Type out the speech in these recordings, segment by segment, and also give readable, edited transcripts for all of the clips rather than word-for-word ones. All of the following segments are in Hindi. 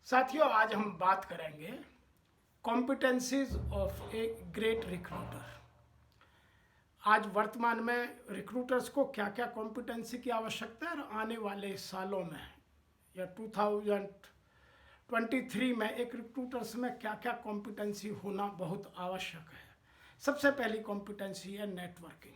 साथियों, आज हम बात करेंगे competencies of a great recruiter. आज वर्तमान में रिक्रूटर्स को क्या क्या कॉम्पिटेंसी की आवश्यकता है और आने वाले सालों में या 2023 में एक रिक्रूटर्स में क्या क्या कॉम्पिटेंसी होना बहुत आवश्यक है। सबसे पहली कॉम्पिटेंसी है नेटवर्किंग।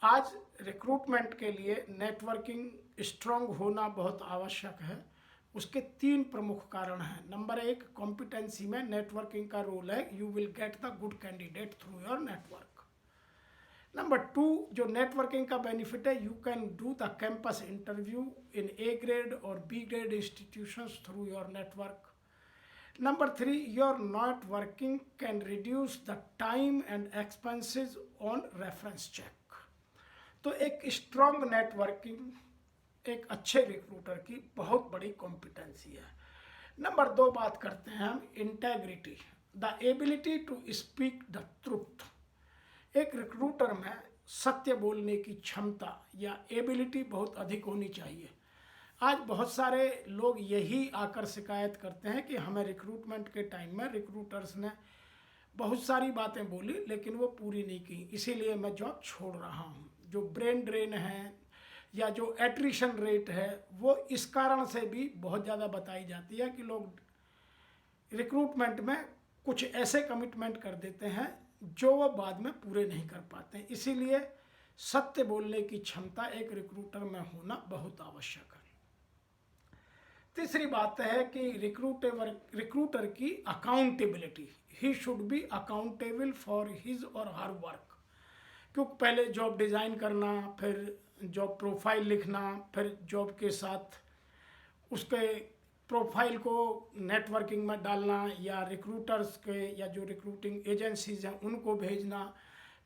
आज रिक्रूटमेंट के लिए नेटवर्किंग स्ट्रांग होना बहुत आवश्यक है। उसके तीन प्रमुख कारण हैं। नंबर एक, कॉम्पिटेंसी में नेटवर्किंग का रोल है, you will get the good candidate through your network. Number two, जो नेटवर्किंग का बेनिफिट है, you can do the campus interview in A grade और B grade institutions through your network. Number three, your networking can reduce the time and expenses on reference check. तो एक स्ट्रॉन्ग नेटवर्किंग एक अच्छे रिक्रूटर की बहुत बड़ी कॉम्पिटेंसी है। नंबर दो बात करते हैं हम integrity, the ability to speak the truth. एक रिक्रूटर में सत्य बोलने की क्षमता या एबिलिटी बहुत अधिक होनी चाहिए। आज बहुत सारे लोग यही आकर शिकायत करते हैं कि हमें रिक्रूटमेंट के टाइम में रिक्रूटर्स ने बहुत सारी बातें बोली लेकिन वो पूरी नहीं की, इसीलिए मैं जॉब छोड़ रहा हूँ। जो ब्रेन ड्रेन है या जो एट्रिशन रेट है वो इस कारण से भी बहुत ज़्यादा बताई जाती है कि लोग रिक्रूटमेंट में कुछ ऐसे कमिटमेंट कर देते हैं जो वो बाद में पूरे नहीं कर पाते हैं। इसीलिए सत्य बोलने की क्षमता एक रिक्रूटर में होना बहुत आवश्यक है। तीसरी बात है कि रिक्रूटर की accountability, he should be accountable for his और हर वर्क। क्योंकि पहले जॉब डिज़ाइन करना, फिर जॉब प्रोफाइल लिखना, फिर जॉब के साथ उसके प्रोफाइल को नेटवर्किंग में डालना या रिक्रूटर्स के या जो रिक्रूटिंग एजेंसीज हैं उनको भेजना,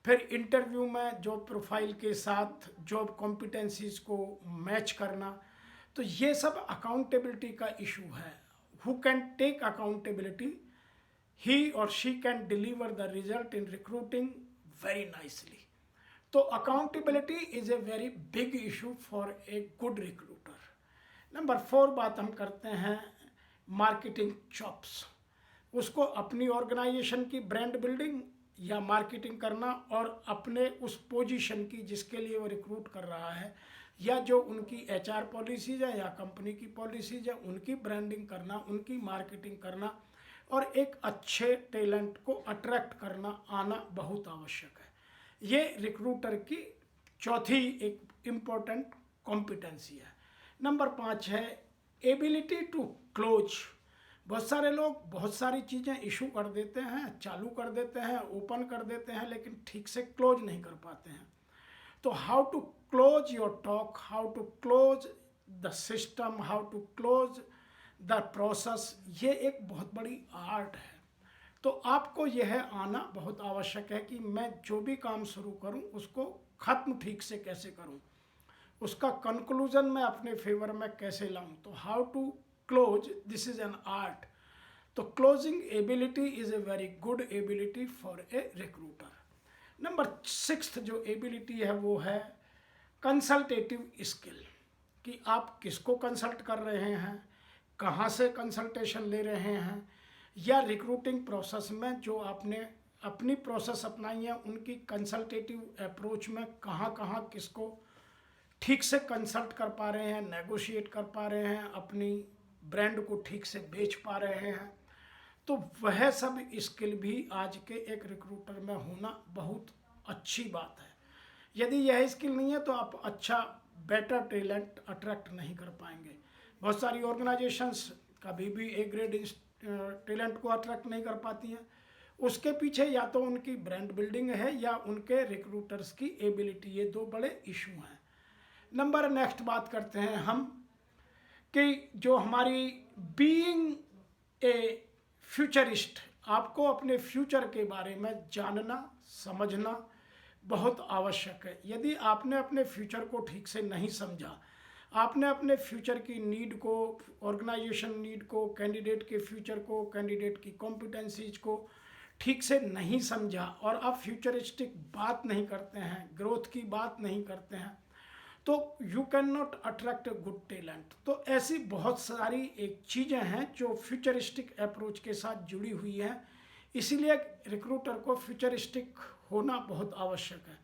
फिर इंटरव्यू में जॉब प्रोफाइल के साथ जॉब कॉम्पिटेंसीज को मैच करना। तो ये सब अकाउंटेबिलिटी का इशू है। Who can take accountability, he और she can deliver the result in recruiting very nicely. तो accountability is a very big issue for a good recruiter. Number four बात हम करते हैं मार्केटिंग चॉप्स। उसको अपनी ऑर्गेनाइजेशन की ब्रांड बिल्डिंग या मार्केटिंग करना और अपने उस पोजीशन की जिसके लिए वो रिक्रूट कर रहा है या जो उनकी एचआर पॉलिसीज है या कंपनी की पॉलिसीज है उनकी ब्रांडिंग करना, उनकी मार्केटिंग करना और एक अच्छे टैलेंट को अट्रैक्ट करना आना बहुत आवश्यक है। ये रिक्रूटर की चौथी एक इम्पोर्टेंट कॉम्पिटेंसी है। नंबर 5 है एबिलिटी टू क्लोज। बहुत सारे लोग बहुत सारी चीज़ें इशू कर देते हैं, चालू कर देते हैं, ओपन कर देते हैं, लेकिन ठीक से क्लोज नहीं कर पाते हैं। तो how to close your talk, how to close the system, how to close the process, ये एक बहुत बड़ी आर्ट है। तो आपको यह आना बहुत आवश्यक है कि मैं जो भी काम शुरू करूं उसको ख़त्म ठीक से कैसे करूं, उसका कंक्लूजन मैं अपने फेवर में कैसे लाऊं। तो how to close, this is an art. तो closing ability is a very good ability for a recruiter. Number 6 जो एबिलिटी है वो है कंसल्टेटिव स्किल, कि आप किसको कंसल्ट कर रहे हैं, कहाँ से कंसल्टेशन ले रहे हैं, या रिक्रूटिंग प्रोसेस में जो आपने अपनी प्रोसेस अपनाई है उनकी कंसल्टेटिव अप्रोच में कहाँ कहाँ किसको ठीक से कंसल्ट कर पा रहे हैं, नेगोशिएट कर पा रहे हैं, अपनी ब्रांड को ठीक से बेच पा रहे हैं। तो वह सब स्किल भी आज के एक रिक्रूटर में होना बहुत अच्छी बात है। यदि यह स्किल नहीं है तो आप अच्छा बेटर टैलेंट अट्रैक्ट नहीं कर पाएंगे। बहुत सारी ऑर्गेनाइजेशंस कभी भी ए ग्रेड टैलेंट को अट्रैक्ट नहीं कर पाती हैं। उसके पीछे या तो उनकी ब्रांड बिल्डिंग है या उनके रिक्रूटर्स की एबिलिटी, ये दो बड़े इशू हैं। नंबर नेक्स्ट बात करते हैं हम कि जो हमारी बीइंग ए फ्यूचरिस्ट, आपको अपने फ्यूचर के बारे में जानना समझना बहुत आवश्यक है। यदि आपने अपने फ्यूचर को ठीक से नहीं समझा, आपने अपने फ्यूचर की नीड को, ऑर्गेनाइजेशन नीड को, कैंडिडेट के फ्यूचर को, कैंडिडेट की कॉम्पिटेंसीज को ठीक से नहीं समझा और आप फ्यूचरिस्टिक बात नहीं करते हैं, ग्रोथ की बात नहीं करते हैं, तो you can not attract a good talent. तो ऐसी बहुत सारी एक चीज़ें हैं जो फ्यूचरिस्टिक अप्रोच के साथ जुड़ी हुई हैं। इसीलिए रिक्रूटर को फ्यूचरिस्टिक होना बहुत आवश्यक है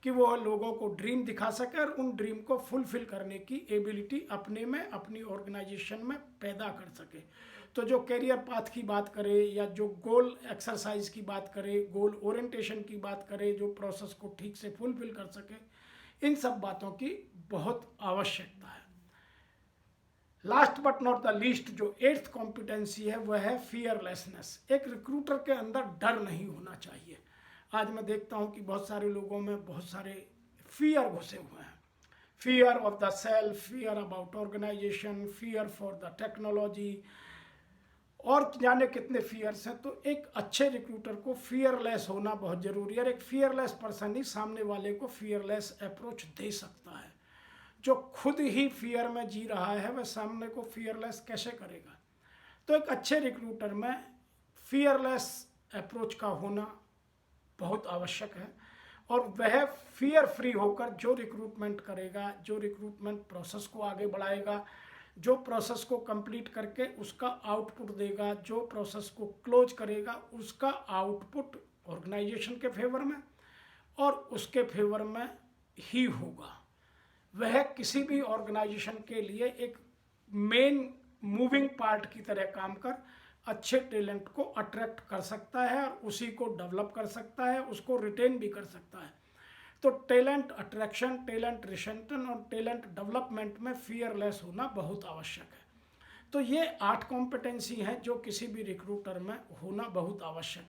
कि वो लोगों को ड्रीम दिखा सके और उन ड्रीम को फुलफिल करने की एबिलिटी अपने में, अपनी ऑर्गेनाइजेशन में पैदा कर सके। तो जो कैरियर पाथ की बात करे या जो गोल एक्सरसाइज की बात करे, गोल ओरिएंटेशन की बात करे, जो प्रोसेस को ठीक से फुलफिल कर सके, इन सब बातों की बहुत आवश्यकता है। Last but not the least, जो 8th कॉम्पिटेंसी है वह है फियरलेसनेस। एक रिक्रूटर के अंदर डर नहीं होना चाहिए। आज मैं देखता हूं कि बहुत सारे लोगों में बहुत सारे फियर घुसे हुए हैं। Fear of the self, fear about organisation, fear for the technology और जाने कितने फियर्स हैं। तो एक अच्छे रिक्रूटर को फियरलेस होना बहुत जरूरी है। एक फियरलेस पर्सन ही सामने वाले को फियरलेस अप्रोच दे सकता है। जो खुद ही फियर में जी रहा है वह सामने को फियरलेस कैसे करेगा। तो एक अच्छे रिक्रूटर में फियरलेस अप्रोच का होना बहुत आवश्यक है और वह फियर फ्री होकर जो रिक्रूटमेंट करेगा, जो रिक्रूटमेंट प्रोसेस को आगे बढ़ाएगा, जो प्रोसेस को कंप्लीट करके उसका आउटपुट देगा, जो प्रोसेस को क्लोज करेगा, उसका आउटपुट ऑर्गेनाइजेशन के फेवर में और उसके फेवर में ही होगा। वह किसी भी ऑर्गेनाइजेशन के लिए एक मेन मूविंग पार्ट की तरह काम कर अच्छे टैलेंट को अट्रैक्ट कर सकता है और उसी को डेवलप कर सकता है, उसको रिटेन भी कर सकता है। तो टैलेंट अट्रैक्शन, टैलेंट रिटेंशन और टैलेंट डेवलपमेंट में फियरलेस होना बहुत आवश्यक है। तो ये 8 कॉम्पिटेंसी हैं जो किसी भी रिक्रूटर में होना बहुत आवश्यक